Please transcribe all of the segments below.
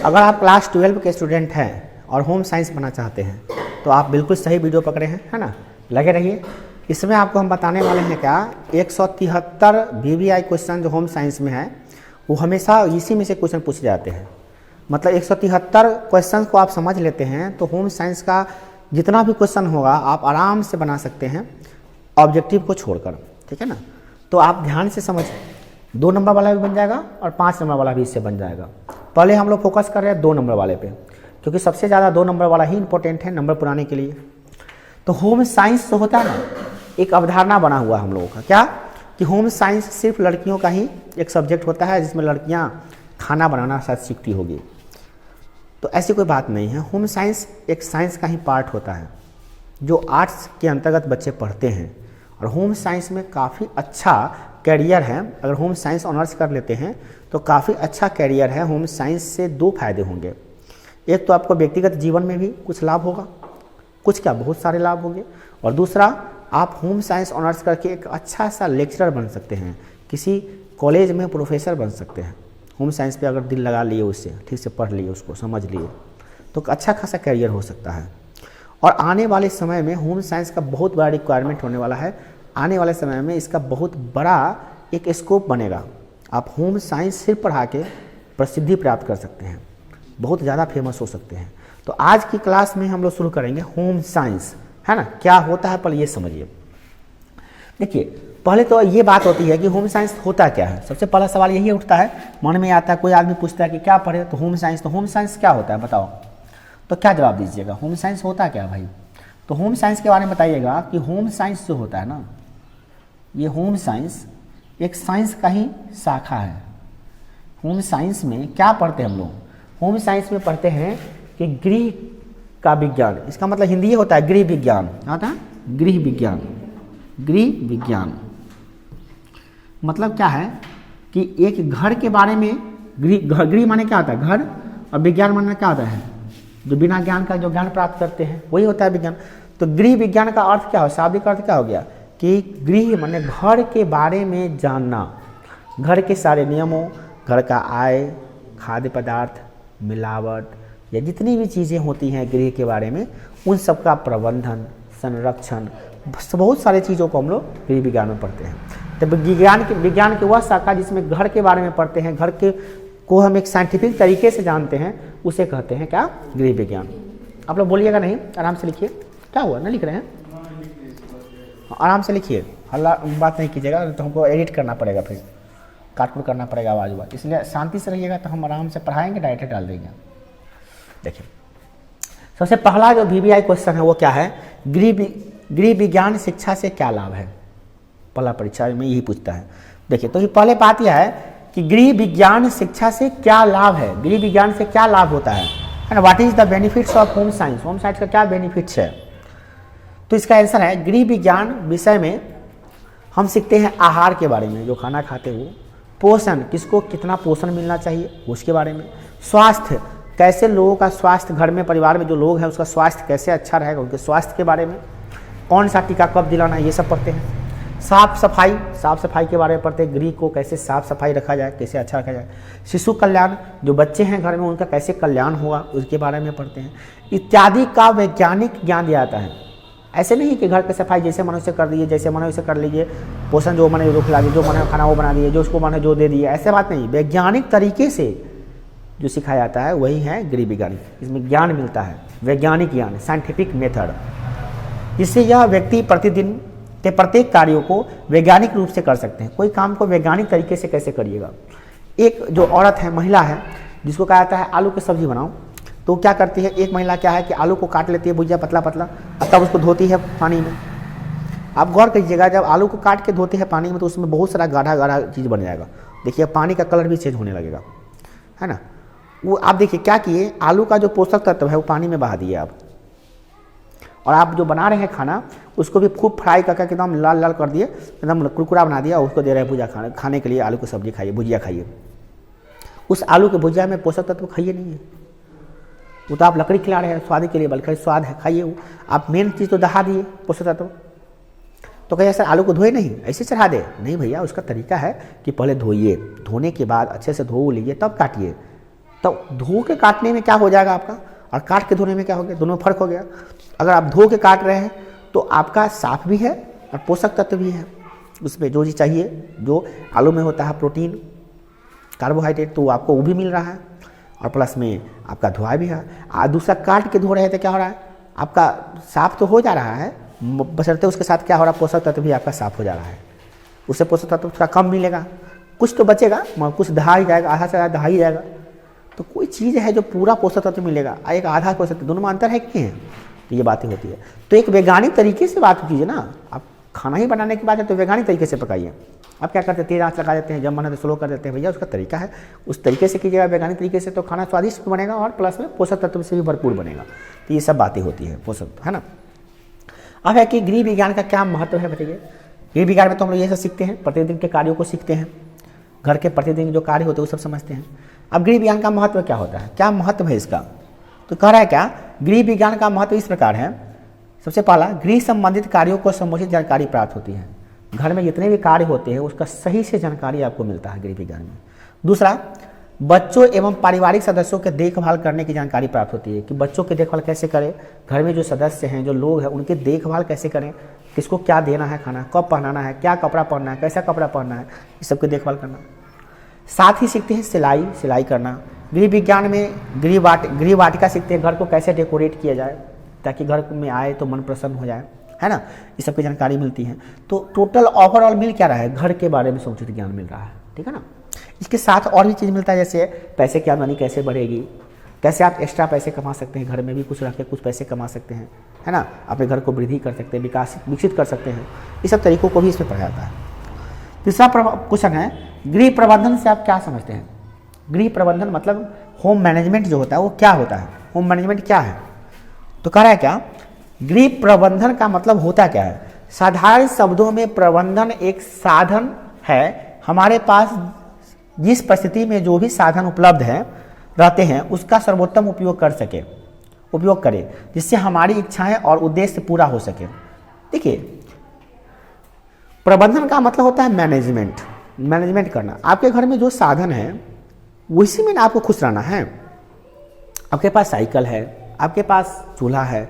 अगर आप क्लास 12 के स्टूडेंट हैं और होम साइंस पढ़ना चाहते हैं तो आप बिल्कुल सही वीडियो पकड़े हैं, है ना। लगे रहिए। इसमें आपको हम बताने वाले हैं क्या 173 VVI क्वेश्चन जो होम साइंस में है वो हमेशा इसी में से क्वेश्चन पूछे जाते हैं। मतलब 173 क्वेश्चन को आप समझ लेते हैं तो होम साइंस का जितना भी क्वेश्चन होगा आप आराम से बना सकते हैं ऑब्जेक्टिव को छोड़कर, ठीक है ना। तो आप ध्यान से समझिए, 2 नंबर वाला भी बन जाएगा और 5 नंबर वाला भी इससे बन जाएगा। पहले हम लोग फोकस कर रहे हैं 2 नंबर वाले पे, क्योंकि सबसे ज़्यादा 2 नंबर वाला ही इंपॉर्टेंट है नंबर पुराने के लिए। तो होम साइंस जो होता है ना, एक अवधारणा बना हुआ हम लोगों का क्या कि होम साइंस सिर्फ लड़कियों का ही एक सब्जेक्ट होता है जिसमें लड़कियां खाना बनाना शायद सीखती होगी। तो ऐसी कोई बात नहीं है। होम साइंस एक साइंस का ही पार्ट होता है जो आर्ट्स के अंतर्गत बच्चे पढ़ते हैं, और होम साइंस में काफ़ी अच्छा कैरियर है। अगर होम साइंस ऑनर्स कर लेते हैं तो काफ़ी अच्छा कैरियर है। होम साइंस से 2 फायदे होंगे। एक तो आपको व्यक्तिगत जीवन में भी कुछ लाभ होगा, कुछ क्या बहुत सारे लाभ होंगे, और दूसरा आप होम साइंस ऑनर्स करके एक अच्छा सा लेक्चरर बन सकते हैं, किसी कॉलेज में प्रोफेसर बन सकते हैं। होम साइंस पे अगर दिल लगा लिए, उससे ठीक से पढ़ लिए, उसको समझ लिए तो अच्छा खासा कैरियर हो सकता है। और आने वाले समय में होम साइंस का बहुत बड़ा रिक्वायरमेंट होने वाला है। आने वाले समय में इसका बहुत बड़ा एक स्कोप बनेगा। आप होम साइंस सिर्फ पढ़ा के प्रसिद्धि प्राप्त कर सकते हैं, बहुत ज़्यादा फेमस हो सकते हैं। तो आज की क्लास में हम लोग शुरू करेंगे होम साइंस, है ना। क्या होता है पहले ये समझिए। देखिए, पहले तो ये बात होती है कि होम साइंस होता क्या है। सबसे पहला सवाल यही उठता है, मन में आता है, कोई आदमी पूछता है कि क्या पढ़े तो होम साइंस। तो होम साइंस क्या होता है बताओ, तो क्या जवाब दीजिएगा, होम साइंस होता क्या भाई। तो होम साइंस के बारे में बताइएगा कि होम साइंस जो होता है ना, ये होम साइंस एक साइंस का ही शाखा है। होम साइंस में क्या पढ़ते हैं हम लोग, होम साइंस में पढ़ते हैं कि गृह का विज्ञान, इसका मतलब हिंदी ये होता है गृह विज्ञान, आता है गृह विज्ञान। गृह विज्ञान मतलब क्या है कि एक घर के बारे में, गृह माने क्या होता है घर, और विज्ञान माने क्या होता है जो बिना ज्ञान का जो ज्ञान प्राप्त करते हैं वही होता है विज्ञान। तो गृह विज्ञान का अर्थ क्या हो, शाब्दिक अर्थ क्या हो गया कि गृह माने घर के बारे में जानना, घर के सारे नियमों, घर का आय, खाद्य पदार्थ, मिलावट या जितनी भी चीज़ें होती हैं गृह के बारे में, उन सब का प्रबंधन, संरक्षण, बहुत सारी चीज़ों को हम लोग गृह विज्ञान में पढ़ते हैं। तो विज्ञान की वह शाखा जिसमें घर के बारे में पढ़ते हैं, घर के को हम एक साइंटिफिक तरीके से जानते हैं, उसे कहते हैं क्या गृह विज्ञान। आप लोग बोलिएगा नहीं, आराम से लिखिए। क्या हुआ, ना लिख रहे हैं, आराम से लिखिए, हल्ला बात नहीं कीजिएगा तो हमको एडिट करना पड़ेगा, फिर काटकुट करना पड़ेगा आवाज़, इसलिए शांति से रहिएगा तो हम आराम से पढ़ाएंगे, डायरेक्ट डाल देंगे। देखिए, सबसे पहला जो VVI क्वेश्चन है वो क्या है, गृह विज्ञान शिक्षा से क्या लाभ है। पहला परीक्षा में यही पूछता है। देखिए, तो ये पहले बात यह है कि गृह विज्ञान शिक्षा से क्या लाभ है, गृह विज्ञान से क्या लाभ होता है ना। What is the benefits of home science, home science का क्या बेनिफिट्स है। तो इसका आंसर है गृह विज्ञान विषय में हम सीखते हैं आहार के बारे में, जो खाना खाते हो, पोषण, किसको कितना पोषण मिलना चाहिए उसके बारे में, स्वास्थ्य, कैसे लोगों का स्वास्थ्य, घर में परिवार में जो लोग हैं उसका स्वास्थ्य कैसे अच्छा रहेगा, उनके स्वास्थ्य के बारे में, कौन सा टीका कब दिलाना है, ये सब पढ़ते हैं। साफ सफाई के बारे में पढ़ते हैं, गृह को कैसे साफ सफाई रखा जाए, कैसे अच्छा रखा जाए। शिशु कल्याण, जो बच्चे हैं घर में उनका कैसे कल्याण होगा उसके बारे में पढ़ते हैं, इत्यादि का वैज्ञानिक ज्ञान दिया जाता है। ऐसे नहीं कि घर की सफाई जैसे मनुष्य कर दिए, जैसे मनो वैसे कर लीजिए, पोषण जो मने वो खिला दिए, जो मने खाना वो बना दिए, जो उसको माने जो दे दिए, ऐसे बात नहीं। वैज्ञानिक तरीके से जो सिखाया जाता है वही है गृह विज्ञान। इसमें ज्ञान मिलता है, वैज्ञानिक ज्ञान, साइंटिफिक मेथड, जिससे यह व्यक्ति प्रतिदिन के प्रत्येक कार्यों को वैज्ञानिक रूप से कर सकते हैं। कोई काम को वैज्ञानिक तरीके से कैसे करिएगा। एक जो औरत है, महिला है, जिसको कहा जाता है आलू की सब्जी बनाओ, तो क्या करती है, एक महिला क्या है कि आलू को काट लेती है भुजिया पतला पतला, तब उसको धोती है पानी में। आप गौर कीजिएगा, जब आलू को काट के धोते हैं पानी में तो उसमें बहुत सारा गाढ़ा गाढ़ा चीज़ बन जाएगा। देखिए, पानी का कलर भी चेंज होने लगेगा, है ना। वो आप देखिए क्या किए, आलू का जो पोषक तत्व है वो पानी में बहा दिए आप, और आप जो बना रहे हैं खाना उसको भी खूब फ्राई करके एकदम लाल लाल कर दिए, एकदम कुरकुरा बना दिया, उसको दे रहे हैं भुजिया खाने के लिए। आलू की सब्जी खाइए, भुजिया खाइए, उस आलू की भुजिया में पोषक तत्व खाइए नहीं है, वो तो आप लकड़ी खिला रहे हैं स्वाद के लिए, बल्कि स्वाद है, खाइए वो। आप मेन चीज़ तो दहा दिए पोषक तत्व। तो कहिए सर आलू को धोए नहीं, ऐसे चढ़ा दे, नहीं भैया, उसका तरीका है कि पहले धोइए, धोने के बाद अच्छे से धो लीजिए तब काटिए, तो धो के काटने में क्या हो जाएगा आपका, और काट के धोने में क्या हो गया, दोनों में फर्क हो गया। अगर आप धो के काट रहे हैं तो आपका साफ भी है और पोषक तत्व भी है, उसमें जो चीज़ चाहिए, जो आलू में होता है प्रोटीन, कार्बोहाइड्रेट, तो आपको वो भी मिल रहा है, और प्लस में आपका धोआ भी है। दूसरा काट के धो रहे हैं तो क्या हो रहा है, आपका साफ तो हो जा रहा है, बशर्ते उसके साथ क्या हो रहा है, पोषक तत्व भी आपका साफ हो जा रहा है। उससे पोषक तत्व थोड़ा कम मिलेगा, कुछ तो बचेगा मगर कुछ दहा ही जाएगा, आधा से ज़्यादा दहा ही जाएगा। तो कोई चीज़ है जो पूरा पोषक तत्व मिलेगा, एक आधा पोषक तत्व, दोनों में अंतर है कि है, तो ये बातें होती है। तो एक वैज्ञानिक तरीके से बात कीजिए ना, आप खाना ही बनाने की बात है तो वैज्ञानिक तरीके से पकाइए। आप क्या करते हैं, तेज आंच लगा देते हैं, जब मन है तो स्लो कर देते हैं, भैया उसका तरीका है, उस तरीके से कीजिएगा वैज्ञानिक तरीके से, तो खाना स्वादिष्ट भी बनेगा और प्लस में पोषक तत्व से भी भरपूर बनेगा। तो ये सब बातें होती है पोषक, है ना। अब है कि गृह विज्ञान का क्या महत्व है बताइए। गृह विज्ञान में तो हम लोग ये सब सीखते हैं, प्रतिदिन के कार्यों को सीखते हैं, घर के प्रतिदिन जो कार्य होते हैं वो सब समझते हैं। अब गृह विज्ञान का महत्व क्या होता है, क्या महत्व है इसका, तो कह रहा है क्या, गृह विज्ञान का महत्व इस प्रकार है। सबसे पहला, गृह संबंधित कार्यों को समुचित जानकारी प्राप्त होती है। घर में जितने भी कार्य होते हैं उसका सही से जानकारी आपको मिलता है गृह विज्ञान में। दूसरा, बच्चों एवं पारिवारिक सदस्यों के देखभाल करने की जानकारी प्राप्त होती है कि बच्चों की देखभाल कैसे करें, घर में जो सदस्य हैं, जो लोग हैं, उनकी देखभाल कैसे करें, किसको क्या देना है खाना, कब पहनाना है, क्या कपड़ा पहनना है, कैसा कपड़ा पहनना है, इस सब की देखभाल करना। साथ ही सीखते हैं सिलाई करना। गृह विज्ञान में गृह वाटिका सीखते हैं, घर को कैसे डेकोरेट किया जाए ताकि घर में आए तो मन प्रसन्न हो जाए, है ना, इस सब की जानकारी मिलती है। तो टोटल ओवरऑल मिल क्या रहा है, घर के बारे में समुचित ज्ञान मिल रहा है, ठीक है ना। इसके साथ और भी चीज़ मिलता है, जैसे पैसे की आमदनी कैसे बढ़ेगी, कैसे आप एक्स्ट्रा पैसे कमा सकते हैं, घर में भी कुछ रख के कुछ पैसे कमा सकते हैं, है ना, अपने घर को वृद्धि कर सकते हैं, विकसित कर सकते हैं, इस सब तरीकों को भी इसमें पढ़ा जाता है। तीसरा क्वेश्चन है, गृह प्रबंधन से आप क्या समझते हैं। गृह प्रबंधन मतलब होम मैनेजमेंट जो होता है वो क्या होता है, होम मैनेजमेंट क्या है। तो कह रहा है क्या, गृह प्रबंधन का मतलब होता क्या है। साधारण शब्दों में प्रबंधन एक साधन है, हमारे पास जिस परिस्थिति में जो भी साधन उपलब्ध है रहते हैं उसका सर्वोत्तम उपयोग करें जिससे हमारी इच्छाएं और उद्देश्य पूरा हो सके। देखिए, प्रबंधन का मतलब होता है मैनेजमेंट करना। आपके घर में जो साधन है उसी में आपको खुश रहना है। आपके पास साइकिल है, आपके पास चूल्हा है,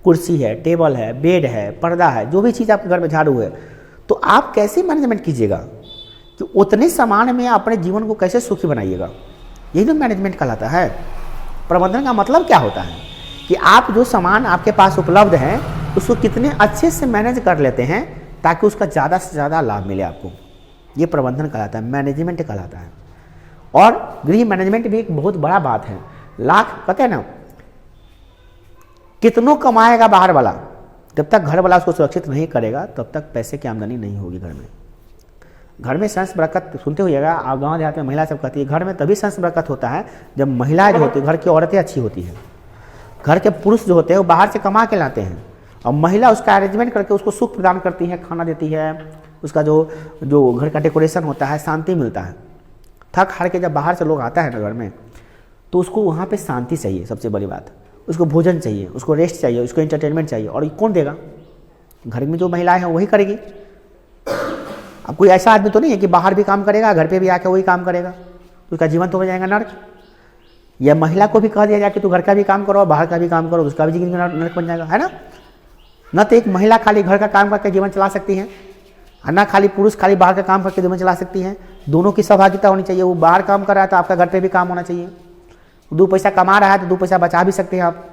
कुर्सी है, टेबल है, बेड है, पर्दा है, जो भी चीज़ आपके घर में, झाड़ू है, तो आप कैसे मैनेजमेंट कीजिएगा कि उतने सामान में अपने जीवन को कैसे सुखी बनाइएगा, यही तो मैनेजमेंट कहलाता है। प्रबंधन का मतलब क्या होता है कि आप जो सामान आपके पास उपलब्ध है उसको कितने अच्छे से मैनेज कर लेते हैं ताकि उसका ज़्यादा से ज़्यादा लाभ मिले आपको, ये प्रबंधन कहलाता है, मैनेजमेंट कहलाता है। और गृह मैनेजमेंट भी एक बहुत बड़ा बात है। लाख कहते हैं ना, कितनों कमाएगा बाहर वाला, जब तक घर वाला उसको सुरक्षित नहीं करेगा तब तक पैसे की आमदनी नहीं होगी घर में। घर में संस बरकत सुनते होइएगा, आप गाँव देहात में महिला सब कहती है घर में तभी संस बरकत होता है जब महिलाएं जो होती है, घर की औरतें अच्छी होती हैं। घर के पुरुष जो होते हैं वो बाहर से कमा के लाते हैं और महिला उसका अरेंजमेंट करके उसको सुख प्रदान करती है, खाना देती है, उसका जो घर का डेकोरेशन होता है, शांति मिलता है। थक हार के जब बाहर से लोग आता है ना घर में, तो उसको वहाँ पे शांति चाहिए, सबसे बड़ी बात, उसको भोजन चाहिए, उसको रेस्ट चाहिए, उसको एंटरटेनमेंट चाहिए, और ये कौन देगा, घर में जो महिलाएं हैं वही करेगी। अब कोई ऐसा आदमी तो नहीं है कि बाहर भी काम करेगा, घर पे भी आके वही काम करेगा, तो उसका जीवन तो हो जाएगा नर्क। या महिला को भी कह दिया जाए कि तू घर का भी काम करो, बाहर का भी काम करो, उसका भी जीवन नर्क बन जाएगा, है ना। न तो एक महिला खाली घर का काम करके जीवन चला सकती है, और न खाली पुरुष खाली बाहर का काम करके जीवन चला सकती है। दोनों की सहभागिता होनी चाहिए। वो बाहर काम कर रहा है तो आपका घर पे भी काम होना चाहिए। 2 पैसा कमा रहा है तो 2 पैसा बचा भी सकते हैं आप।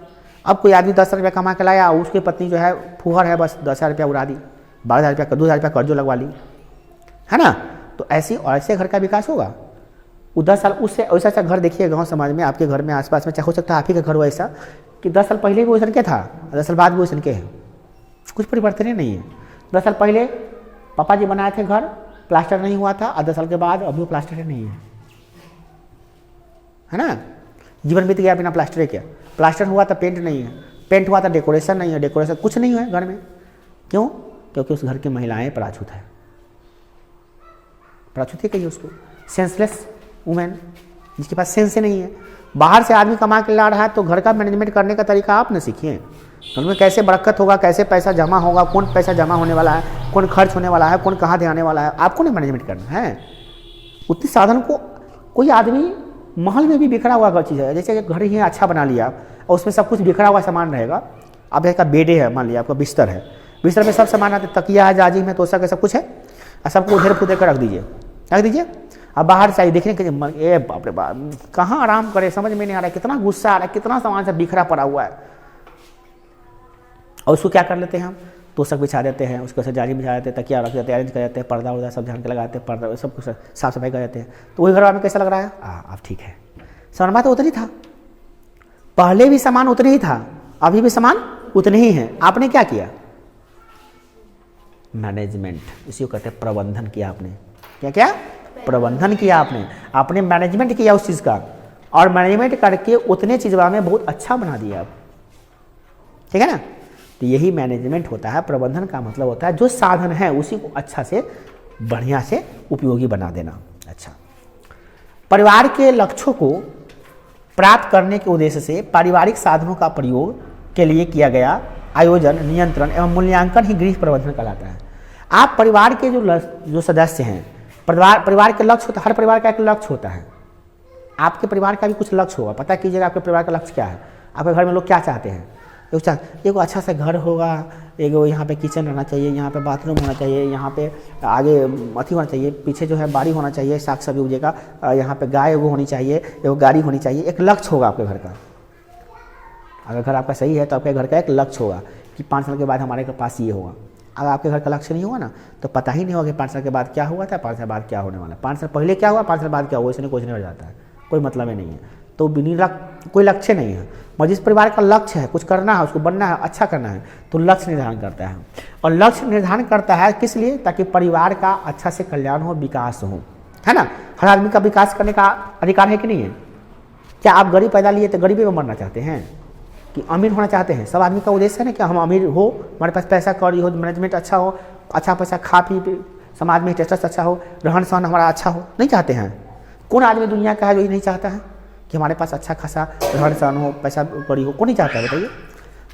अब कोई आदमी 10 रुपया कमा के लाया, उसकी पत्नी जो है फुहर है, बस 10,000 रुपया उड़ा दी, 12,000 रुपया 2,000 रुपया कर्जो लगवा ली, है ना। तो ऐसे घर का विकास होगा। वो 10 साल उससे ऐसा घर देखिए गांव समाज में, आपके घर में आसपास में, चाहे हो सकता है आप ही का घर हो ऐसा कि 10 साल पहले भी वैसन के था, 10 साल बाद भी वैसन के है, कुछ परिवर्तन ही नहीं है। 10 साल पहले पापा जी बनाए थे घर, प्लास्टर नहीं हुआ था, और 10 साल के बाद अभी वो प्लास्टर नहीं है ना। जीवन बीत गया बिना प्लास्टर के। प्लास्टर हुआ तो पेंट नहीं है, पेंट हुआ तो डेकोरेशन नहीं है, डेकोरेशन कुछ नहीं है घर में। क्यों? क्योंकि उस घर की महिलाएं प्राछूत है। प्राछूत ही कहिए उसको, सेंसलेस वुमेन, जिसके पास सेंस ही नहीं है। बाहर से आदमी कमा के ला रहा है तो घर का मैनेजमेंट करने का तरीका आप न सीखिए। घर में कैसे बरकत होगा, कैसे पैसा जमा होगा, कौन पैसा जमा होने वाला है, कौन खर्च होने वाला है, कौन कहाँ ध्यान आने वाला है, आपको नहीं मैनेजमेंट करना है। उतनी साधन को कोई आदमी महल में भी बिखरा हुआ चीज़ है, जैसे घर ही अच्छा बना लिया और उसमें सब कुछ बिखरा हुआ सामान रहेगा। अब एक बेडे है, मान लिया आपका बिस्तर है, बिस्तर में सब सामान आते, तकिया है, जाजिम है, तोशक है, सब कुछ है, और सबको उधेर फुधेर कर रख दीजिए। अब बाहर से आई देखने के ए बाप रे बाप, कहाँ आराम करे, समझ में नहीं आ रहा है, कितना गुस्सा आ रहा है, कितना सामान सब बिखरा पड़ा हुआ है। और उसको क्या कर लेते हैं हम, तोशक बिछा देते हैं, उसके साथ जाली बिछा देते हैं, तकिया रख देते हैं, अरेंज कर देते हैं, पर्दा उर्दा सब ध्यान के लगाते हैं, पर्दा सब कुछ साफ सफाई कर देते हैं। तो वही घर में कैसा लग रहा है, अब ठीक है। शर्मा तो उतनी था, पहले भी सामान उतनी ही था, अभी भी सामान उतने ही है। आपने क्या किया, मैनेजमेंट, इसी को कहते हैं प्रबंधन किया आपने। क्या क्या प्रबंधन किया आपने मैनेजमेंट किया उस चीज़ का, और मैनेजमेंट करके उतने चीज़ में बहुत अच्छा बना दिया आप, ठीक है ना। तो यही मैनेजमेंट होता है। प्रबंधन का मतलब होता है जो साधन है उसी को अच्छा से बढ़िया से उपयोगी बना देना। अच्छा, परिवार के लक्ष्यों को प्राप्त करने के उद्देश्य से पारिवारिक साधनों का प्रयोग के लिए किया गया आयोजन, नियंत्रण एवं मूल्यांकन ही गृह प्रबंधन कहलाता है। आप परिवार के जो सदस्य हैं, परिवार के लक्ष्य होता है, हर परिवार का एक लक्ष्य होता है। आपके परिवार का भी कुछ लक्ष्य होगा, पता कीजिएगा आपके परिवार का लक्ष्य क्या है। आपके घर में लोग क्या चाहते हैं, एक अच्छा सा घर होगा, एक यहाँ पे किचन रहना चाहिए, यहाँ पे बाथरूम होना चाहिए, यहाँ पे आगे अथी होना चाहिए, पीछे जो है बाड़ी होना चाहिए, साग सब्जी उगेगा, यहाँ पे गाय एगो होनी चाहिए, एगो गाड़ी होनी चाहिए। एक लक्ष्य होगा आपके घर का। अगर घर आपका सही है तो आपके घर का एक लक्ष्य होगा कि 5 साल के बाद हमारे पास ये होगा। अगर आपके घर का लक्ष्य नहीं होगा ना तो पता ही नहीं होगा कि 5 साल के बाद क्या हुआ था, 5 साल बाद क्या होने वाला है, 5 साल पहले क्या हुआ, 5 साल बाद क्या हुआ, इसने कुछ नहीं हो जाता है, कोई मतलब ही नहीं है। तो कोई लक्ष्य नहीं है। मगर जिस परिवार का लक्ष्य है, कुछ करना है, उसको बनना है, अच्छा करना है, तो लक्ष्य निर्धारण करता है। और लक्ष्य निर्धारण करता है किस लिए, ताकि परिवार का अच्छा से कल्याण हो, विकास हो, है ना। हर आदमी का विकास करने का अधिकार है कि नहीं है। क्या आप गरीब पैदा लिए तो गरीबी में मरना चाहते हैं कि अमीर होना चाहते हैं। सब आदमी का उद्देश्य है ना कि हम अमीर हो, हमारे पास पैसा कौड़ी हो, मैनेजमेंट अच्छा हो, अच्छा पैसा खा पी, समाज में स्टेटस अच्छा हो, रहन सहन हमारा अच्छा हो, नहीं चाहते हैं। कौन आदमी दुनिया का है जो ये नहीं चाहता है कि हमारे पास अच्छा खासा रहन सहन हो, पैसा कौड़ी हो, कौन नहीं चाहता है बताइए।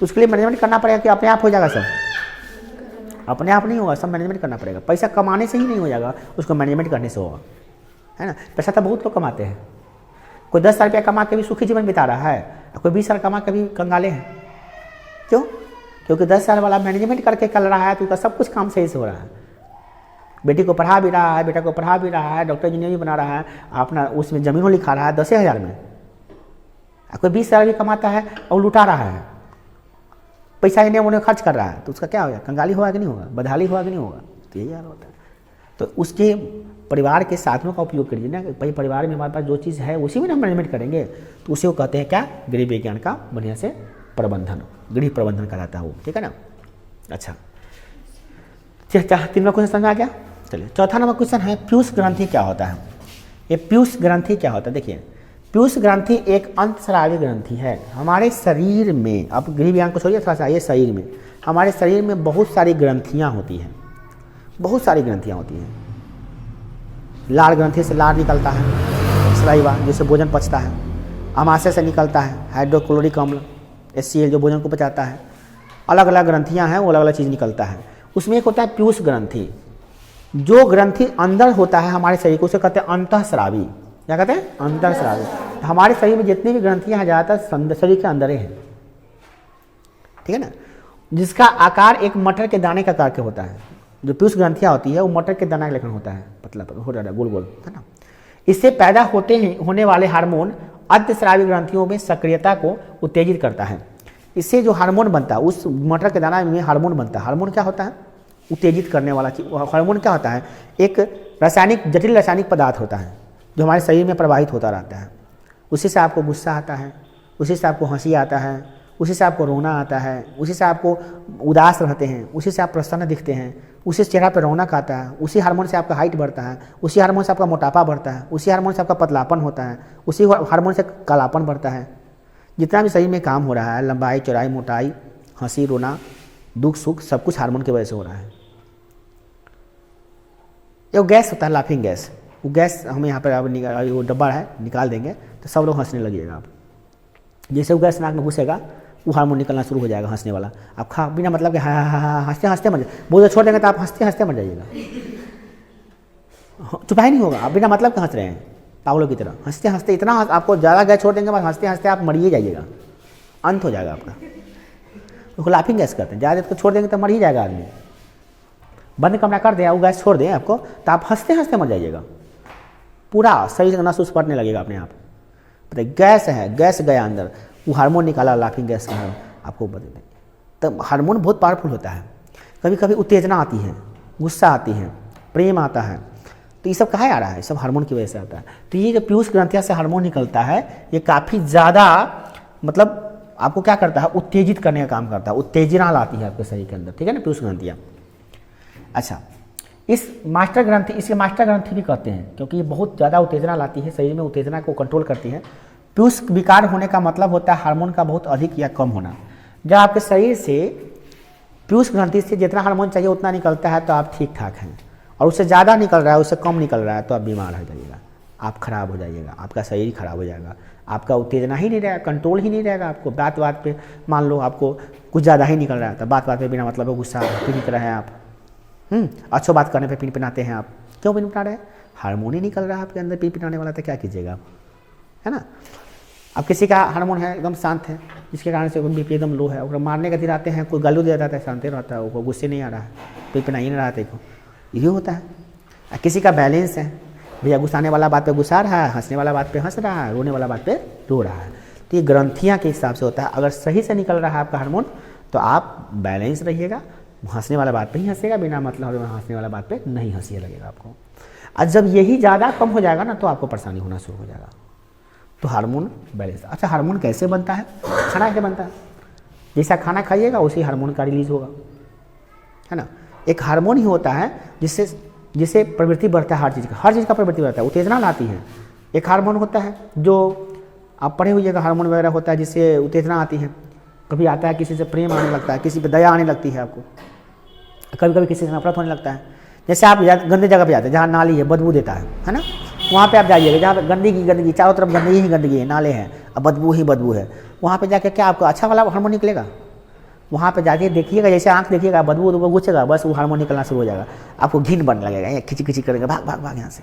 तो उसके लिए मैनेजमेंट करना पड़ेगा कि अपने आप हो जाएगा सब, अपने आप नहीं होगा, सब मैनेजमेंट करना पड़ेगा। पैसा कमाने से ही नहीं हो जाएगा, उसको मैनेजमेंट करने से होगा, है ना। पैसा तो बहुत लोग कमाते हैं, कोई 10 साल रुपया कमा के भी सुखी जीवन बिता रहा है, कोई 20 साल कमा के भी कंगाले हैं। क्यों? क्योंकि 10 साल वाला मैनेजमेंट करके चल रहा है तो उसका सब कुछ काम सही से हो रहा है। बेटी को पढ़ा भी रहा है, बेटा को पढ़ा भी रहा है, डॉक्टर इंजीनियर भी बना रहा है, अपना उसमें ज़मीनों लिखा रहा है 10,000 में। कोई 20 साल भी कमाता है और लुटा रहा है, पैसा इन्हें उन्हें खर्च कर रहा है, तो उसका क्या होगा, कंगाली होगा कि नहीं होगा, बदहाली होगा कि नहीं होगा। तो यही हाल होता है। तो उसके परिवार के साधनों का उपयोग करिए ना। भाई परिवार में हमारे पास जो चीज़ है उसी में ना मैनेजमेंट करेंगे, तो उसी को कहते हैं क्या, गृह विज्ञान का बढ़िया से प्रबंधन, गृह प्रबंधन कहलाता है वो, ठीक है ना। अच्छा, 3वां क्वेश्चन समझ आ गया। चलिए 4था नंबर क्वेश्चन है, पीयूष ग्रंथि क्या होता है। ये पीयूष ग्रंथि क्या होता है, देखिए पीयूष ग्रंथि एक अंतस्रावी ग्रंथि है हमारे शरीर में। अब गृह विज्ञान को छोड़िए, थोड़ा सा आइए शरीर में। हमारे शरीर में बहुत सारी ग्रंथियाँ होती हैं, बहुत सारी ग्रंथियाँ होती हैं। लार ग्रंथि से लार निकलता है, स्लाइवा जिससे भोजन पचता है। अमाशय से निकलता है हाइड्रोक्लोरिक अम्ल, HCl जो भोजन को पचाता है। अलग अलग ग्रंथियाँ हैं, वो अलग अलग चीज़ निकलता है। उसमें एक होता है पीयूष ग्रंथि, जो ग्रंथि अंदर होता है हमारे शरीर को, उसे कहते हैं अंतःस्रावी। क्या कहते हैं, अंतःस्रावी। हमारे शरीर में जितनी भी ग्रंथियाँ हैं ज़्यादातर शरीर के अंदर ही हैं, ठीक है ना। जिसका आकार एक मटर के दाने का आकार के होता है। जो पीयूष ग्रंथियाँ होती है वो मटर के दाना के लेखन होता है, पतला हो जाता है, गोल गोल, है ना। इससे पैदा होने वाले हार्मोन अंतःस्रावी ग्रंथियों में सक्रियता को उत्तेजित करता है। इससे जो हार्मोन बनता है, उस मटर के दाना में हार्मोन बनता है। हार्मोन क्या होता है, उत्तेजित करने वाला चीज। हार्मोन क्या होता है, एक जटिल रासायनिक पदार्थ होता है जो हमारे शरीर में प्रवाहित होता रहता है। उसी से आपको गुस्सा आता है, उसी से आपको हंसी आता है, उसी से आपको रोना आता है, उसी से आपको उदास रहते हैं, उसी से आप प्रसन्न दिखते हैं, उसी चेहरा पर रौनक आता है, उसी हार्मोन से आपका हाइट बढ़ता है, उसी हार्मोन से आपका मोटापा बढ़ता है, उसी हार्मोन से आपका पतलापन होता है, उसी हार्मोन से कालापन बढ़ता है। जितना भी शरीर में काम हो रहा है, लंबाई चौड़ाई मोटाई, हंसी रोना, दुख सुख, सब कुछ हार्मोन की वजह से हो रहा है। ये गैस होता है, लाफिंग गैस। वो गैस हमें यहाँ पर वो डब्बा है, निकाल देंगे तो सब लोग हंसने लगिएगा आप। जैसे वो गैस नाक में घुसेगा वो हार्मोन निकलना शुरू हो जाएगा हंसने वाला। आप खा बिना मतलब कि हंसते हंसते मर जाए, बहुत छोड़ देंगे तो आप हंसते हंसते मर जाइएगा, चुप ही नहीं होगा, आप बिना मतलब के हंस रहे हैं। पागलों की तरह हंसते हंसते इतना आपको ज़्यादा गैस छोड़ देंगे, बस हंसते हंसते आप मर ही जाइएगा, अंत हो जाएगा आपका। तो लाफिंग गैस करते हैं, ज़्यादा देर को छोड़ देंगे तो मर ही जाएगा आदमी। बंद कमरा कर दें, वो गैस छोड़ दें आपको, तो आप हंसते हंसते मर जाइएगा, पूरा शरीर का नस उस फटने लगेगा अपने आप। पता गैस है, गैस गया अंदर, वो हार्मोन निकाला लाफिंग गैस का, आपको बता दें। तो हार्मोन बहुत पावरफुल होता है। कभी कभी उत्तेजना आती है, गुस्सा आती है, प्रेम आता है, तो ये सब कहाँ आ रहा है, सब हार्मोन की वजह से आता है। तो ये जो पीयूष ग्रंथियाँ से हार्मोन निकलता है, ये काफ़ी ज़्यादा मतलब आपको क्या करता है, उत्तेजित करने का काम करता है, उत्तेजना लाती है आपके शरीर के अंदर, ठीक है ना, पीयूष ग्रंथियाँ। अच्छा, इस मास्टर ग्रंथि, इसे मास्टर ग्रंथि भी कहते हैं, क्योंकि ये बहुत ज़्यादा उत्तेजना लाती है, शरीर में उत्तेजना को कंट्रोल करती है। पीयूष विकार होने का मतलब होता है हार्मोन का बहुत अधिक या कम होना। जब आपके शरीर से पीयूष ग्रंथि से जितना हार्मोन चाहिए उतना निकलता है तो आप ठीक ठाक हैं, और उससे ज़्यादा निकल रहा है, उससे कम निकल रहा है तो आप बीमार हो जाइएगा, आप खराब हो जाइएगा, आपका शरीर खराब हो जाएगा, आपका उत्तेजना ही नहीं रहेगा, कंट्रोल ही नहीं रहेगा आपको। बात बात पे मान लो आपको कुछ ज़्यादा ही निकल रहा है तो बात बात पे बिना मतलब है गुस्सा पीट रहे हैं आप, अच्छो बात करने पे पिन पिनाते हैं आप, क्यों पिन पिना रहे हैं, हार्मोन ही निकल रहा है आपके अंदर पिन पिनाने वाला, तो क्या कीजिएगा आप, है ना। अब किसी का हार्मोन है एकदम शांत है, जिसके कारण से बीपी एकदम लो है, और मारने का दिन आते हैं, कोई गाली दे जाता है, शांति रहता है, वो गुस्से नहीं आ रहा है, पिन पिना ही नहीं रहा है, देखो ये होता है। किसी का बैलेंस है, भैया गुस्साने वाला बात पे गुस्सा रहा है, हंसने वाला बात पे हंस रहा है, रोने वाला बात पे रो रहा है, तो ये ग्रंथियाँ के हिसाब से होता है। अगर सही से निकल रहा है आपका हार्मोन तो आप बैलेंस रहिएगा, हंसने वाला बात पे ही हंसेगा, बिना मतलब हंसने वाला बात पे नहीं हंसी लगेगा आपको। और जब यही ज़्यादा कम हो जाएगा ना तो आपको परेशानी होना शुरू हो जाएगा। तो हार्मोन बैलेंस। अच्छा, हार्मोन कैसे बनता है, खाना कैसे बनता है, जैसा खाना खाइएगा उसी हार्मोन का रिलीज होगा, है ना। एक हार्मोन ही होता है जिससे प्रवृत्ति बढ़ता है, हर चीज़ का प्रवृत्ति बढ़ता है, उत्तेजना लाती है। एक हार्मोन होता है जो आप पढ़े हुए हार्मोन वगैरह होता है जिससे उत्तेजना आती है, कभी आता है किसी से प्रेम आने लगता है, किसी पे दया आने लगती है आपको, कभी कभी किसी से नफरत होने लगता है। जैसे आप गंदे जगह पे जाते हैं जहाँ नाली है, बदबू देता है ना, वहाँ पे आप जाइएगा जहाँ पे गंदगी चारों तरफ गंदगी ही गंदगी है, नाले हैं, अब बदबू ही बदबू है, वहाँ पे जाके क्या आपको अच्छा वाला हार्मोन निकलेगा। वहाँ पे जाके देखिएगा, जैसे आँख देखिएगा बदबू तो गुछेगा, बस वो हार्मोन निकलना शुरू हो जाएगा, आपको घिन बनने लगेगा, खिची खिची करेगा, भाग भाग भाग यहाँ से,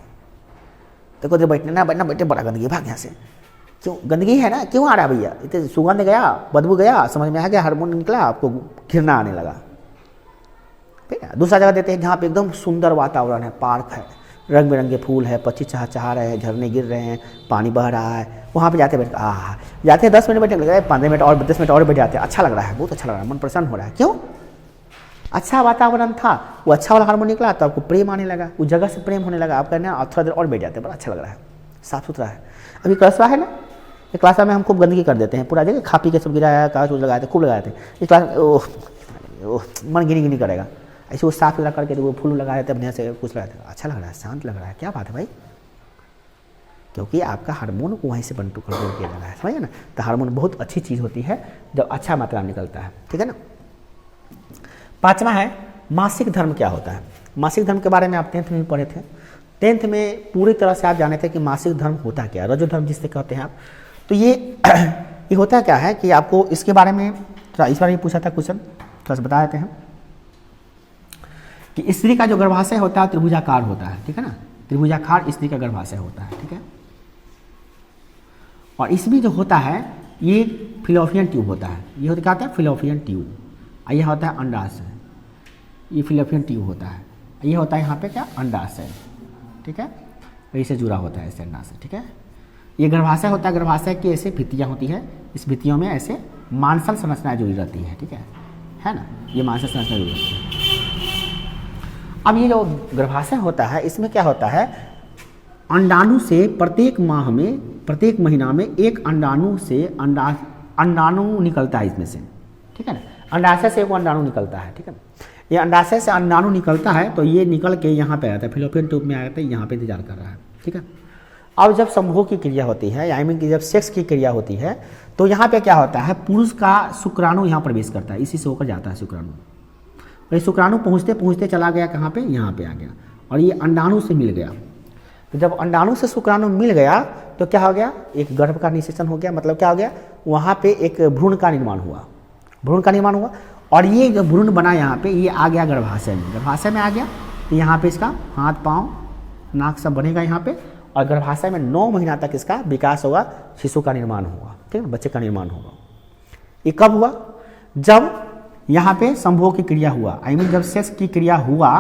देखो तो बैठने ना बैठना, बैठे बड़ा गंदगी, भाग यहाँ से, क्यों गंदगी है ना, क्यों आ रहा है भैया, इतने सुगंध गया, बदबू गया, समझ में आ गया, हार्मोन निकला, आपको घिरना आने लगा। ठीक है, दूसरा जगह देते हैं जहाँ पे एकदम सुंदर वातावरण है, पार्क है, रंग बिरंगे फूल है, पक्षी चहचहा रहे हैं, झरने गिर रहे हैं, पानी बह रहा है, वहाँ पे जाते बैठ जाते हैं 10 मिनट बैठने लगे, 15 मिनट और 10 मिनट और बैठ जाते हैं, अच्छा लग रहा है, बहुत अच्छा लग रहा है, मन प्रसन्न हो रहा है, क्यों, अच्छा वातावरण था, वो अच्छा वाला हार्मोन निकला तो आपको प्रेम आने लगा, उस जगह से प्रेम होने लगा, आप कहने और थोड़ा देर और बैठ जाते हैं, बड़ा अच्छा लग रहा है, साफ सुथरा है। अभी क्लासवा है ना, ये क्लासवा में हम खूब गंदगी कर देते हैं, पूरा जगह खा पी के सब गिराया, कागज लगाए थे, खूब लगाए थे, इस क्लास मन गिनी करेगा, ऐसे वो साफ सुथरा करके वो फूल लगा रहे थे, बढ़िया से कुछ लगाए थे, अच्छा लग रहा है, शांत लग रहा है, क्या बात है भाई, क्योंकि आपका हार्मोन को वहीं से कंट्रोल किया जा रहा है, समझिए ना। तो हार्मोन बहुत अच्छी चीज़ होती है जब अच्छा मात्रा में निकलता है, ठीक है ना। पांचवा है मासिक धर्म क्या होता है। मासिक धर्म के बारे में आप 10th में पढ़े थे, 10th में पूरी तरह से आप जाने थे कि मासिक धर्म होता क्या है, रजो धर्म जिससे कहते हैं आप। तो ये होता क्या है कि आपको इसके बारे में इस बार ये पूछा था क्वेश्चन, थोड़ा सा बता देते हैं कि स्त्री का जो गर्भाशय होता है त्रिभुजाकार होता है, ठीक है ना, त्रिभुजाकार स्त्री का गर्भाशय होता है, ठीक है। और इसमें जो होता है ये फिलोपियन ट्यूब होता है, ये होता क्या होता है, फिलोपियन ट्यूब, यह होता है अंडाशय, ये फिलोपियन ट्यूब होता है, ये होता है यहाँ पे क्या, अंडाशय, ठीक है, इससे जुड़ा होता है ऐसे अंडाशय, ठीक है। ये गर्भाशय होता है, गर्भाशय की ऐसे भित्तियाँ होती है, इस भित्तियों में ऐसे मांसल संरचनाएं जुड़ी रहती है, ठीक है ना, ये मांसल संरचना जुड़ी रहती है। अब ये जो गर्भाशय होता है इसमें क्या होता है, अंडाणु से प्रत्येक माह में, प्रत्येक महीना में एक अंडाणु से अंडाणु निकलता है इसमें से, ठीक है ना, अंडाशय से वो अंडाणु निकलता है, ठीक है। ये अंडाशय से अंडाणु निकलता है तो ये निकल के यहाँ पे आता है, फिलोपियन ट्यूब में आता है, यहाँ पे इंतजार कर रहा है, ठीक है। अब जब संभोग की क्रिया होती है, यानी कि जब सेक्स की क्रिया होती है तो यहाँ पे क्या होता है, पुरुष का शुक्राणु यहाँ प्रवेश करता है, इसी से होकर जाता है शुक्राणु, ये शुक्राणु पहुँचते पहुँचते चला गया कहाँ पे, यहाँ पे आ गया, और ये अंडाणु से मिल गया। तो जब अंडाणु से शुक्राणु मिल गया तो क्या हो गया, एक गर्भ का निषेचन हो गया, मतलब क्या हो गया, वहाँ पे एक भ्रूण का निर्माण हुआ, भ्रूण का निर्माण हुआ, और ये जो भ्रूण बना यहाँ पे, ये आ गया गर्भाशय में, गर्भाशय में आ गया, तो यहाँ पे इसका हाथ पाँव नाक सब बनेगा यहाँ पे, और गर्भाशय में 9 महीना तक इसका विकास होगा, शिशु का निर्माण होगा, ठीक है, बच्चे का निर्माण होगा। ये कब हुआ? जब यहाँ पे संभोग की क्रिया हुआ, आई मीन जब सेक्स की क्रिया हुआ,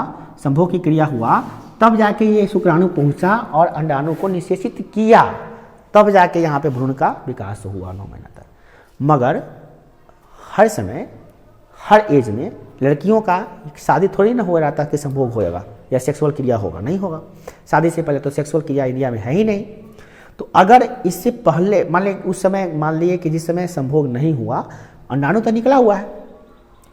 संभोग की क्रिया हुआ, तब जाके ये शुक्राणु पहुंचा और अंडाणु को निषेचित किया, तब जाके यहाँ पे भ्रूण का विकास हुआ 9 महीना तक। मगर हर समय हर एज में लड़कियों का शादी थोड़ी ना हो रहा था कि संभोग होएगा या सेक्सुअल क्रिया होगा, नहीं होगा। शादी से पहले तो सेक्सुअल क्रिया इंडिया में है ही नहीं। तो अगर इससे पहले मान लीजिए उस समय, मान लिए कि जिस समय संभोग नहीं हुआ, अंडाणु तो निकला हुआ है,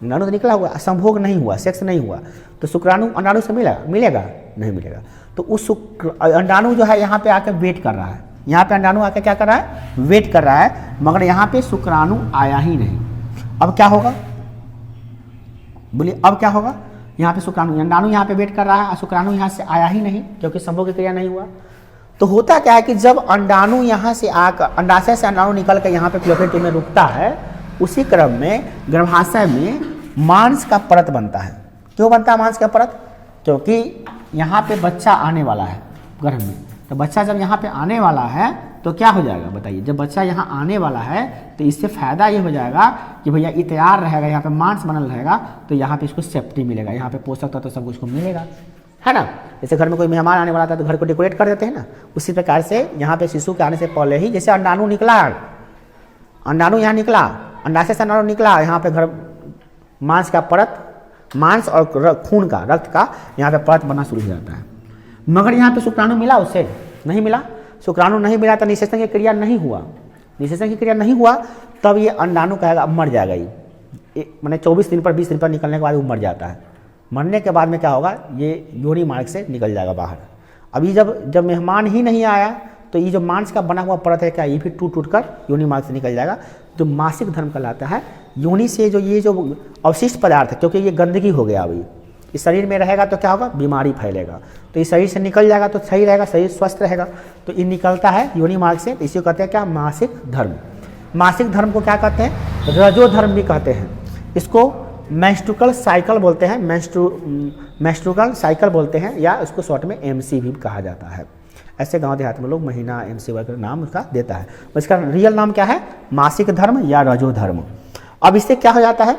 अंडाणु तो निकला हुआ, संभोग नहीं हुआ, सेक्स नहीं हुआ, तो शुक्राणु अंडाणु से मिलेगा नहीं मिलेगा। तो उस अंडाणु जो है यहाँ पे आकर वेट कर रहा है, यहाँ पे अंडाणु आकर क्या कर रहा है? वेट कर रहा है, मगर यहाँ पे शुक्राणु आया ही नहीं। अब क्या होगा? बोलिए अब क्या होगा? यहाँ पे शुक्राणु, अंडाणु यहाँ पे वेट कर रहा है और शुक्राणु यहाँ से आया ही नहीं, क्योंकि संभोग की क्रिया नहीं हुआ। तो होता क्या है कि जब अंडाणु यहाँ से आकर, अंडाशय से अंडाणु निकल कर यहाँ पे फैलोपियन ट्यूब में रुकता है, उसी क्रम में गर्भाशय में मांस का परत बनता है। क्यों बनता है मांस का परत? क्योंकि यहाँ पे बच्चा आने वाला है गर्भ में। तो बच्चा जब यहाँ पे आने वाला है तो क्या हो जाएगा बताइए? जब बच्चा यहाँ आने वाला है तो इससे फायदा ये हो जाएगा कि भैया ये तैयार रहेगा, यहाँ पे मांस बनल रहेगा, तो यहाँ पे इसको सेफ्टी मिलेगा, यहाँ पे पोषक तत्व तो सब कुछ को मिलेगा, है ना। जैसे घर में कोई मेहमान आने वाला था तो घर को डेकोरेट कर देते हैं ना, उसी प्रकार से यहाँ पे शिशु के आने से पहले ही, जैसे अंडाणु निकला, अंडाणु यहाँ निकला, अंडाशय से अंडाणु निकला, यहाँ पे घर मांस का परत, मांस और खून का, रक्त का यहाँ पे परत बनना शुरू हो जाता है। मगर यहाँ पे शुक्राणु मिला, उससे नहीं मिला, शुक्राणु नहीं मिला तो निषेचन की क्रिया नहीं हुआ, निषेचन की क्रिया नहीं हुआ, तब ये अंडाणु कहेगा अब मर जाएगा, ये मैंने 24 दिन पर 20 दिन पर निकलने के बाद वो मर जाता है। मरने के बाद में क्या होगा? ये योनि मार्ग से निकल जाएगा बाहर। अभी जब मेहमान ही नहीं आया तो ये जो मांस का बना हुआ परत है क्या, ये भी टूट कर योनि मार्ग से निकल जाएगा, जो मासिक धर्म कहलाता है। योनि से जो ये जो अवशिष्ट पदार्थ है, क्योंकि ये गंदगी हो गया, अभी इस शरीर में रहेगा तो क्या होगा? बीमारी फैलेगा। तो इस शरीर से निकल जाएगा तो सही रहेगा, शरीर स्वस्थ रहेगा। तो ये निकलता है योनि मार्ग से, इसी को कहते हैं क्या? मासिक धर्म। मासिक धर्म को क्या कहते हैं? रजो धर्म भी कहते हैं। इसको मेंस्ट्रुअल साइकिल बोलते हैं, मेंस्ट्रुअल साइकिल बोलते हैं, या उसको शॉर्ट में MC भी कहा जाता है। ऐसे गांव देहात में लोग महीना MC वगैरह नाम उसका देता है। इसका रियल नाम क्या है? मासिक धर्म या रजो धर्म। अब इससे क्या हो जाता है?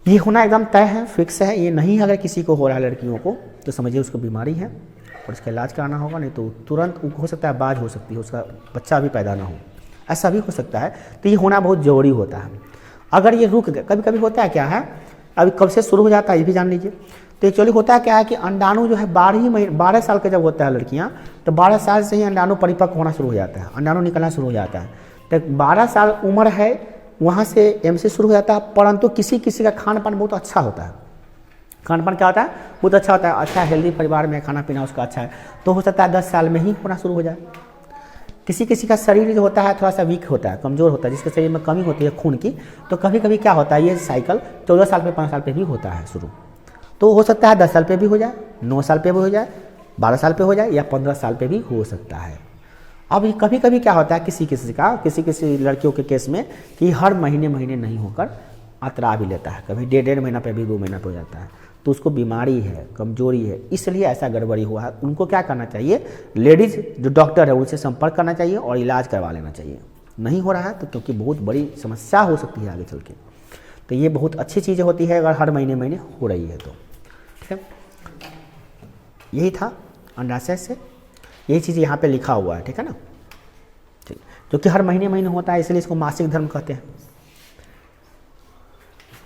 ये होना एकदम तय है, फिक्स है। ये नहीं अगर किसी को हो रहा है लड़कियों को तो समझिए उसको बीमारी है और इसका इलाज कराना होगा, नहीं तो तुरंत हो सकता है बाज हो सकती है, उसका बच्चा भी पैदा ना हो, ऐसा भी हो सकता है। तो ये होना बहुत ज़रूरी होता है। अगर ये रुक गया, कभी कभी होता है क्या है, अभी कब से शुरू हो जाता है ये भी जान लीजिए। तो एक्चुअली होता है क्या है कि अंडाणु जो है 12 साल के जब होता है लड़कियाँ, तो 12 साल से ही अंडाणु परिपक्व होना शुरू हो जाता है, अंडाणु निकलना शुरू हो जाता है। तो 12 साल उम्र है, वहाँ से MC शुरू हो जाता है। परंतु किसी किसी का खान पान बहुत अच्छा होता है, खान पान क्या होता है? बहुत अच्छा होता है, अच्छा हेल्दी परिवार में खाना पीना उसका अच्छा है, तो हो सकता है 10 साल में ही होना शुरू हो जाए। किसी किसी का शरीर जो होता है थोड़ा सा वीक होता है, कमज़ोर होता है, जिसके शरीर में कमी होती है खून की, तो कभी कभी क्या होता है, ये साइकिल 14 साल पे 5 साल पे भी होता है शुरू। तो हो सकता है 10 साल पे भी हो जाए, 9 साल पे भी हो जाए, 12 साल पे हो जाए, या 15 साल पे भी हो सकता है। अब कभी कभी क्या होता है किसी किसी लड़कियों के केस में कि हर महीने नहीं होकर अतरा भी लेता है, कभी 1.5 महीना पे भी 2 महीना पे हो जाता है, तो उसको बीमारी है, कमजोरी है, इसलिए ऐसा गड़बड़ी हुआ है। उनको क्या करना चाहिए? लेडीज़ जो डॉक्टर है उनसे संपर्क करना चाहिए और इलाज करवा लेना चाहिए। नहीं हो रहा है तो क्योंकि बहुत बड़ी समस्या हो सकती है आगे चल के। तो ये बहुत अच्छी चीज़ें होती है अगर हर महीने हो रही है तो, ठीक है। यही था अंडाशय से, यही चीज़ यहाँ पे लिखा हुआ है, ठीक है ना, ठीक। क्योंकि हर महीने होता है इसलिए इसको मासिक धर्म कहते हैं।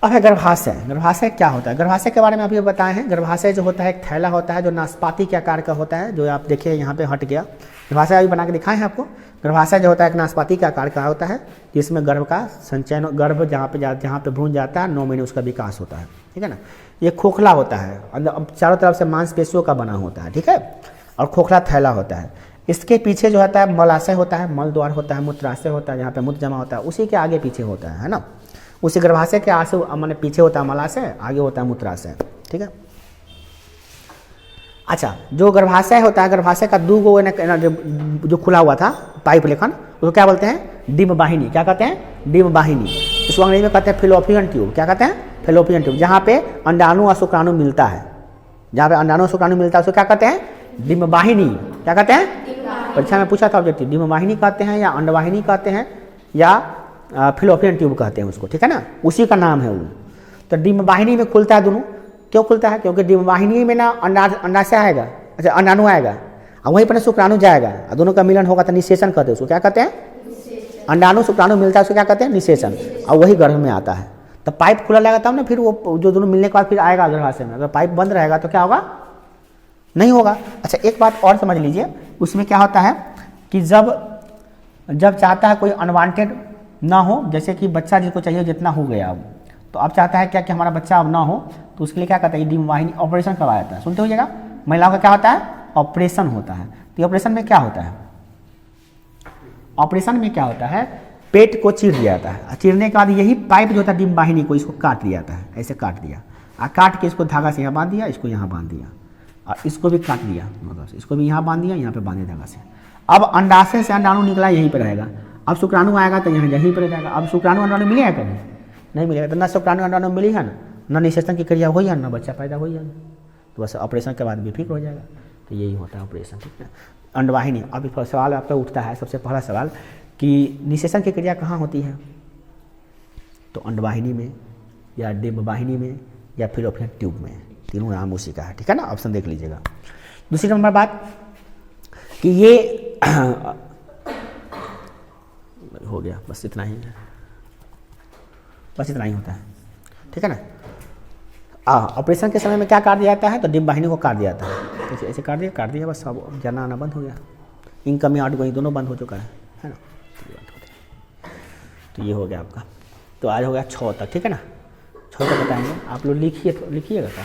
अब है गर्भाशय। गर्भाशय क्या होता है? गर्भाशय के बारे में अभी बताए हैं। गर्भाशय जो होता है एक थैला होता है जो नाशपाती के आकार का होता है, जो आप देखिए यहाँ पे हट गया। गर्भाशय अभी बना के दिखाए हैं आपको। गर्भाशय जो होता है एक नाशपाती के आकार का होता है, जिसमें गर्भ का संचयन, गर्भ जहाँ पे भ्रूण जाता है 9 महीने उसका विकास होता है, ठीक है ना। ये खोखला होता है, चारों तरफ से मांसपेशियों का बना होता है, ठीक है, और खोखला थैला होता है। इसके पीछे जो होता है मलाशय होता है, मल द्वार होता है, मूत्राशय होता है, जहाँ पे मूत्र जमा होता है, उसी के आगे पीछे होता है ना। उसी गर्भाशय के आगे मैंने पीछे होता है मलाशय, आगे होता है मूत्राशय, ठीक है। अच्छा, जो गर्भाशय होता है, गर्भाशय का 2 गो जो खुला हुआ था पाइप लेखन, उसको क्या बोलते हैं? डिम्ब वाहिनी। क्या कहते हैं? डिम्ब वाहिनी। इसको अंग्रेजी में कहते हैं फैलोपियन ट्यूब। क्या कहते हैं? Fallopian tube. जहाँ पे अंडाणु और शुक्राणु मिलता है, जहाँ पे अंडाणु और शुक्राणु मिलता है उसको क्या कहते हैं? डिम्ब वाहिनी। क्या कहते हैं? परीक्षा में पूछा था ऑब्जेक्टिव, डिम्ब वाहिनी कहते हैं या अंडवाहिनी कहते हैं या फिलोपियन ट्यूब कहते हैं उसको, ठीक है ना, उसी का नाम है वो। तो डिम्ब वाहिनी में खुलता है दोनों, क्यों खुलता है? क्योंकि डिम्ब वाहिनी में ना अंडाशय आएगा, अच्छा अंडाणु आएगा और वहीं पर शुक्राणु जाएगा और दोनों का मिलन होगा तो निषेचन कहते हैं उसको। क्या कहते हैं? अंडाणु शुक्राणु मिलता है उसको क्या कहते हैं? निषेचन। और वही गर्भ में आता है। तो पाइप खुला रहेगा तब ना फिर वो जो दोनों मिलने के बाद फिर आएगा गर्भाशय में। अगर पाइप बंद रहेगा तो क्या होगा? नहीं होगा। अच्छा एक बात और समझ लीजिए, उसमें क्या होता है कि जब चाहता है कोई अनवांटेड ना हो, जैसे कि बच्चा जिसको चाहिए जितना हो गया अब, तो अब चाहता है क्या कि हमारा बच्चा अब ना हो, तो उसके लिए क्या कहता है? डिम्ब वाहिनी ऑपरेशन करवाया जाता है। सुनते होइएगा, महिलाओं का क्या होता है? ऑपरेशन होता है। तो ऑपरेशन में क्या होता है? ऑपरेशन में क्या होता है? पेट को चीर दिया जाता है। चीरने के बाद यही पाइप जो था डिम्ब वाहिनी को इसको काट दिया जाता है, ऐसे काट दिया और काट के इसको धागा से यहाँ बांध दिया, इसको यहाँ बांध दिया और इसको भी काट दिया, मतलब इसको भी यहाँ बांध दिया, यहाँ पे बांध दिया धागा से। अब अंडाशय से अंडाणु निकला यहीं पर रहेगा। अब शुक्राणु आएगा तो यहाँ यहीं पर रहेगा। अब शुक्राणु अंडाणु मिलेगा कभी? नहीं मिलेगा। तो ना शुक्राणु अंडाणु मिली है ना निषेचन की क्रिया हुई है, ना बच्चा पैदा हुई है। तो बस ऑपरेशन के बाद बेफिक्र हो जाएगा। तो यही होता है ऑपरेशन, ठीक है। अंडवाहिनी, अब सवाल आपका उठता है, सबसे पहला सवाल कि निषेचन की क्रिया कहाँ होती है? तो अंडवाहिनी में या डिम्ब वाहिनी में या फिलोपियन ट्यूब में, तीनों नाम उसी का है, ठीक है ना। ऑप्शन देख लीजिएगा। दूसरी नंबर बात कि ये हो गया, बस इतना ही है, बस इतना ही होता है, ठीक है ना। ऑपरेशन के समय में क्या काट दिया जाता है? तो डिम्ब वाहिनी को काट दिया जाता है, ऐसे काट दिया बस, अब जाना आना बंद हो गया, इनकमिंग आउटगोइंग दोनों बंद हो चुका है ना। तो ये हो गया आपका। तो आज हो गया 6 तक, ठीक है ना। 6 तक बताएंगे, आप लोग लिखिएगा क्या?